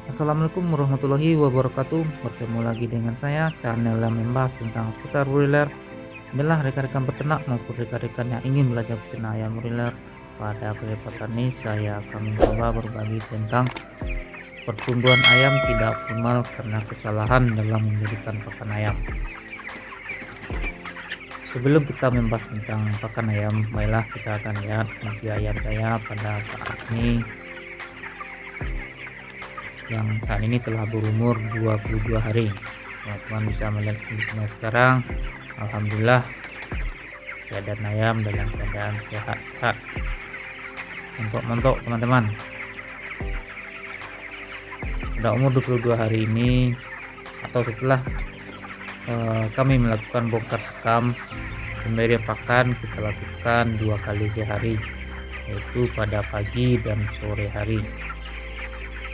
Assalamualaikum warahmatullahi wabarakatuh. Bertemu lagi dengan saya, channel yang membahas tentang seputar broiler. Bila rekan-rekan peternak maupun rekan-rekan yang ingin belajar peternak ayam broiler, pada kesempatan ini saya akan mencoba berbagi tentang pertumbuhan ayam tidak optimal karena kesalahan dalam memberikan pakan ayam. Sebelum kita membahas tentang pakan ayam, baiklah kita akan lihat kondisi ayam saya pada saat ini, yang saat ini telah berumur 22 hari. Teman-teman bisa melihat kondisinya sekarang. Alhamdulillah, keadaan ayam dalam keadaan sehat-sehat. Montok-montok teman-teman. Pada umur 22 hari ini, atau setelah kami melakukan bongkar sekam, pemberian pakan kita lakukan 2 kali sehari, yaitu pada pagi dan sore hari.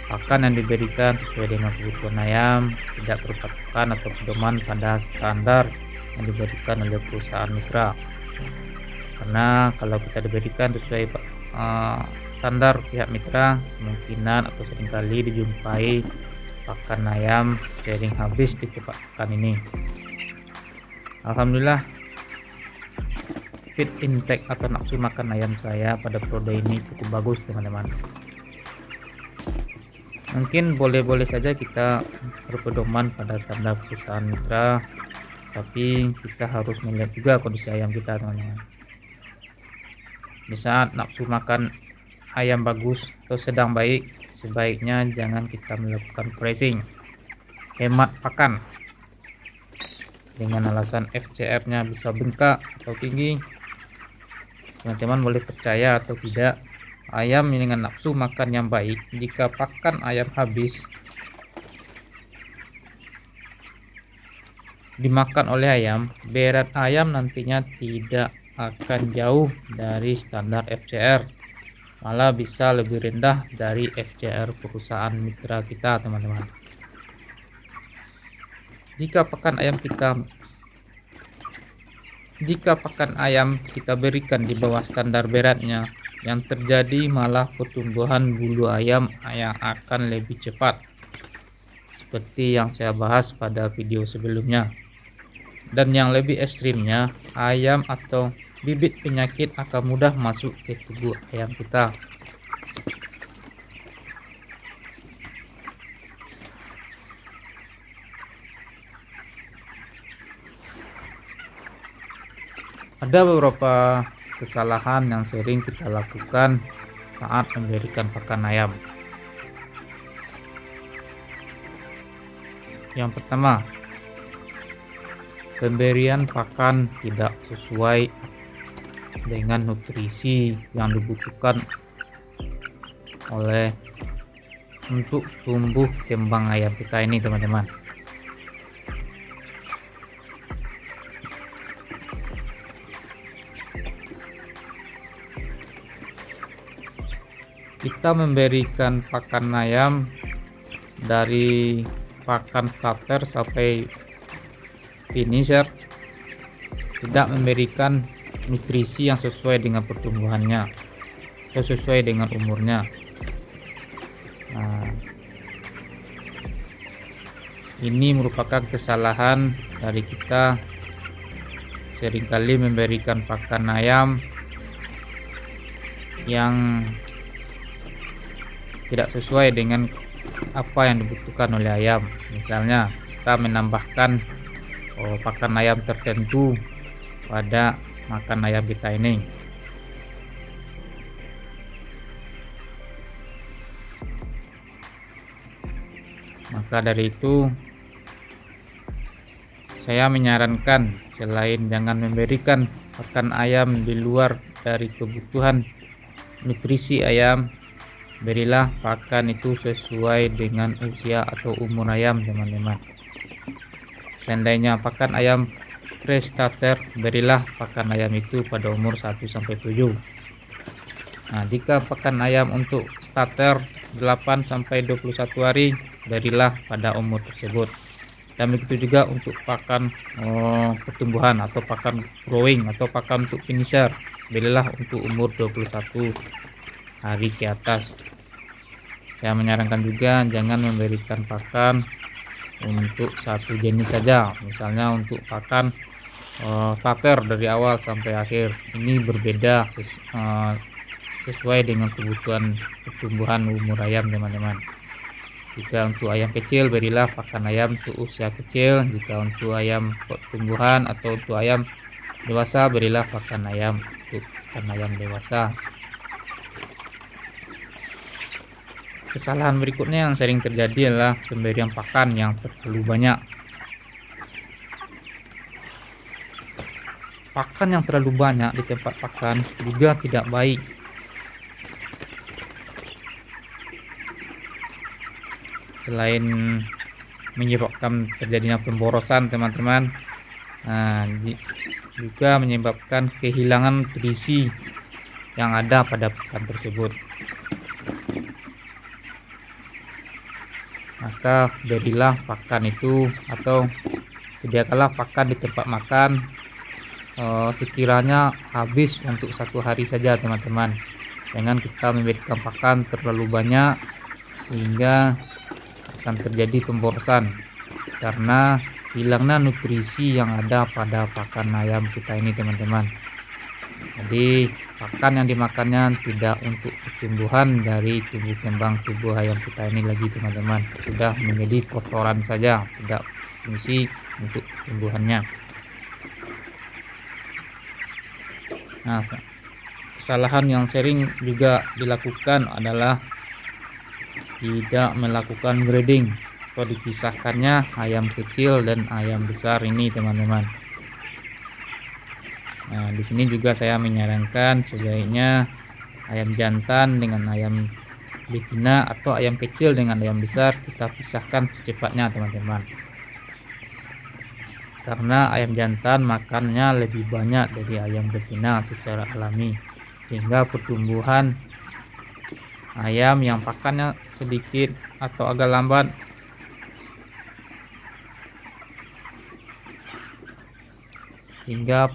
Pakan yang diberikan sesuai dengan kebutuhan ayam, tidak berpatokan atau pedoman pada standar yang diberikan oleh perusahaan mitra. Karena kalau kita diberikan sesuai standar pihak mitra, kemungkinan atau seringkali dijumpai pakan ayam sering habis di tempat pakan ini. Alhamdulillah, feed intake atau nafsu makan ayam saya pada periode ini cukup bagus teman-teman. Mungkin boleh-boleh saja kita berpedoman pada standar perusahaan mitra, tapi kita harus melihat juga kondisi ayam kita teman-teman. Di saat nafsu makan ayam bagus atau sedang baik, sebaiknya jangan kita melakukan pressing, hemat pakan dengan alasan FCR-nya bisa bengkak atau tinggi. Teman-teman boleh percaya atau tidak, ayam dengan nafsu makan yang baik, jika pakan ayam habis dimakan oleh ayam, berat ayam nantinya tidak akan jauh dari standar FCR, malah bisa lebih rendah dari FCR perusahaan mitra kita teman-teman. Jika pakan ayam kita berikan di bawah standar beratnya, yang terjadi malah pertumbuhan bulu ayam yang akan lebih cepat, seperti yang saya bahas pada video sebelumnya. Dan yang lebih ekstrimnya, ayam atau bibit penyakit akan mudah masuk ke tubuh ayam kita. Ada beberapa kesalahan yang sering kita lakukan saat memberikan pakan ayam. Yang pertama, pemberian pakan tidak sesuai dengan nutrisi yang dibutuhkan untuk tumbuh kembang ayam kita ini teman-teman. Kita memberikan pakan ayam dari pakan starter sampai finisher, tidak memberikan nutrisi yang sesuai dengan pertumbuhannya atau sesuai dengan umurnya. Nah, ini merupakan kesalahan dari kita, seringkali memberikan pakan ayam yang tidak sesuai dengan apa yang dibutuhkan oleh ayam. Misalnya kita menambahkan pakan ayam tertentu pada makan ayam kita ini. Maka dari itu, saya menyarankan selain jangan memberikan pakan ayam di luar dari kebutuhan nutrisi ayam, berilah pakan itu sesuai dengan usia atau umur ayam teman-teman. Seandainya pakan ayam pre-starter, berilah pakan ayam itu pada umur 1-7. Nah, jika pakan ayam untuk starter 8-21 hari, berilah pada umur tersebut. Dan begitu juga untuk pakan pertumbuhan atau pakan growing atau pakan untuk finisher, berilah untuk umur 21 hari ke atas. Saya menyarankan juga jangan memberikan pakan untuk satu jenis saja. Misalnya untuk pakan starter dari awal sampai akhir. Ini berbeda sesuai dengan kebutuhan pertumbuhan umur ayam, teman-teman. Jika untuk ayam kecil, berilah pakan ayam untuk usia kecil. Jika untuk ayam pertumbuhan atau untuk ayam dewasa, berilah pakan ayam untuk pakan ayam dewasa. Kesalahan berikutnya yang sering terjadi adalah pemberian pakan yang terlalu banyak. Pakan yang terlalu banyak di tempat pakan juga tidak baik. Selain menyebabkan terjadinya pemborosan, teman-teman, juga menyebabkan kehilangan nutrisi yang ada pada pakan tersebut. Maka berilah pakan itu atau sediakanlah pakan di tempat makan sekiranya habis untuk satu hari saja, teman-teman. Jangan kita memberikan pakan terlalu banyak hingga akan terjadi pemborosan karena hilangnya nutrisi yang ada pada pakan ayam kita ini, teman-teman. Jadi pakan yang dimakannya tidak untuk pertumbuhan dari tumbuh kembang tubuh ayam kita ini lagi, teman-teman. Sudah menjadi kotoran saja, tidak fungsi untuk pertumbuhannya. Nah, kesalahan yang sering juga dilakukan adalah tidak melakukan grading atau dipisahkannya ayam kecil dan ayam besar ini, teman-teman. Nah, di sini juga saya menyarankan sebaiknya ayam jantan dengan ayam betina atau ayam kecil dengan ayam besar kita pisahkan secepatnya, teman-teman. Karena ayam jantan makannya lebih banyak dari ayam betina secara alami, sehingga pertumbuhan ayam yang pakannya sedikit atau agak lambat sehingga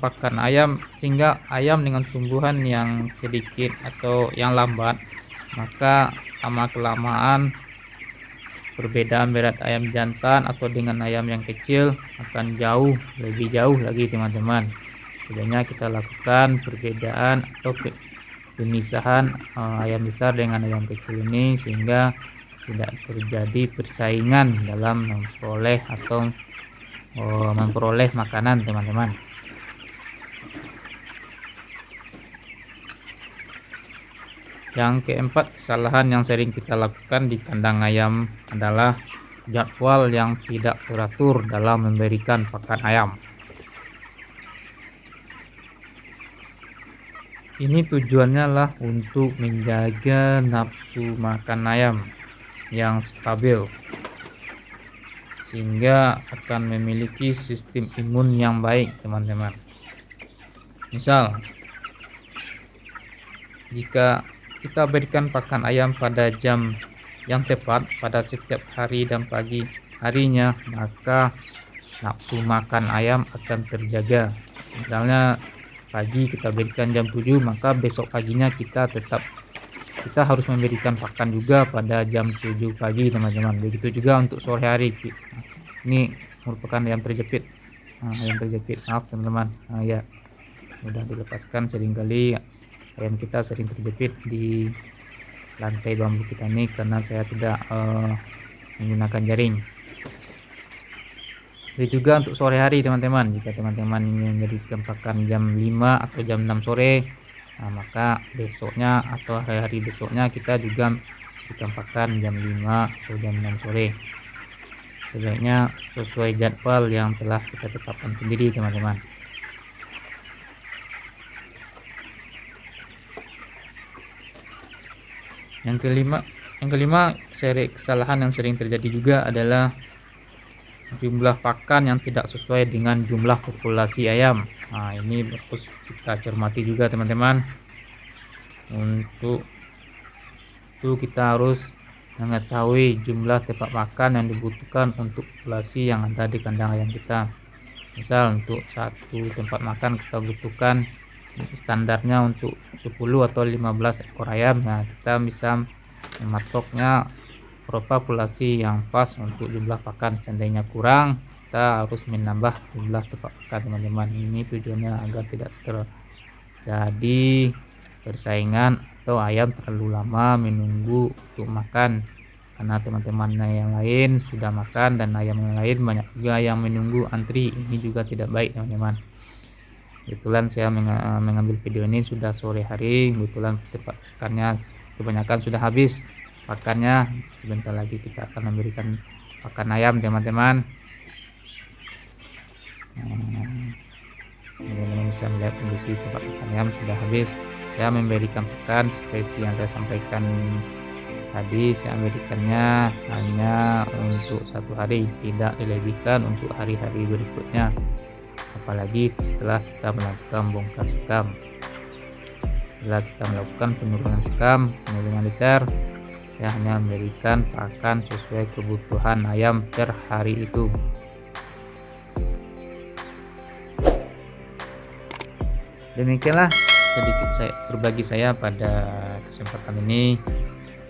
ayam dengan tumbuhan yang sedikit atau yang lambat, maka lama kelamaan perbedaan berat ayam jantan atau dengan ayam yang kecil akan lebih jauh lagi, teman-teman. Sebenarnya kita lakukan perbedaan atau pemisahan ayam besar dengan ayam kecil ini sehingga tidak terjadi persaingan dalam memperoleh makanan, teman-teman. Yang keempat, kesalahan yang sering kita lakukan di kandang ayam adalah jadwal yang tidak teratur dalam memberikan pakan ayam. Ini tujuannya lah untuk menjaga nafsu makan ayam yang stabil sehingga akan memiliki sistem imun yang baik, teman-teman. Misal, jika kita berikan pakan ayam pada jam yang tepat pada setiap hari dan pagi harinya, maka nafsu makan ayam akan terjaga. Misalnya pagi kita berikan jam 7, maka besok paginya kita harus memberikan pakan juga pada jam 7 pagi, teman-teman. Begitu juga untuk sore hari. Ini merupakan ayam terjepit. Maaf, teman-teman. Ya, mudah dilepaskan. Seringkali ayam kita sering terjepit di lantai bambu kita ini karena saya tidak menggunakan jaring. Begitu juga untuk sore hari, teman-teman. Jika teman-teman ingin memberikan pakan jam 5 atau jam 6 sore, maka besoknya atau hari-hari besoknya kita juga berikan pakan jam 5 atau jam 6 sore. Sebaiknya sesuai jadwal yang telah kita tetapkan sendiri, teman-teman. Yang kelima, kesalahan yang sering terjadi juga adalah jumlah pakan yang tidak sesuai dengan jumlah populasi ayam. Nah, ini harus kita cermati juga, teman-teman. Untuk itu kita harus mengetahui jumlah tempat makan yang dibutuhkan untuk populasi yang ada di kandang ayam kita. Misal untuk satu tempat makan kita butuhkan standarnya untuk 10 atau 15 ekor ayam. Nah, kita bisa mematoknya populasi yang pas untuk jumlah pakan. Seandainya kurang, kita harus menambah jumlah tempat pakan teman-teman. Ini tujuannya agar tidak terjadi persaingan atau ayam terlalu lama menunggu untuk makan, karena teman-teman yang lain sudah makan dan ayam yang lain banyak juga yang menunggu antri. Ini juga tidak baik teman-teman. Kebetulan saya mengambil video ini sudah sore hari, kebetulan tempat pakannya kebanyakan sudah habis pakannya. Sebentar lagi kita akan memberikan pakan ayam teman-teman. Teman-teman bisa melihat kondisi tempat pakan ayam sudah habis. Saya memberikan pakan seperti yang saya sampaikan tadi, saya memberikannya hanya untuk 1 hari, tidak dilebihkan untuk hari-hari berikutnya, apalagi setelah kita melakukan bongkar sekam. Setelah kita melakukan penurunan sekam, penurunan liter, saya hanya memberikan pakan sesuai kebutuhan ayam per hari itu. Demikianlah sedikit saya berbagi saya pada kesempatan ini.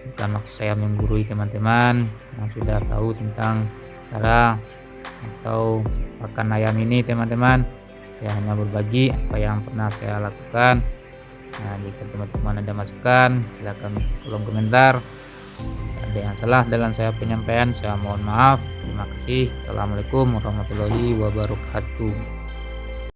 Bukan maksud saya menggurui teman-teman yang sudah tahu tentang cara atau pakan ayam ini teman-teman. Saya hanya berbagi apa yang pernah saya lakukan. Nah, jika teman-teman ada masukan, silakan isi kolom komentar. Ada yang salah dalam saya penyampaian, saya mohon maaf. Terima kasih. Assalamualaikum warahmatullahi wabarakatuh.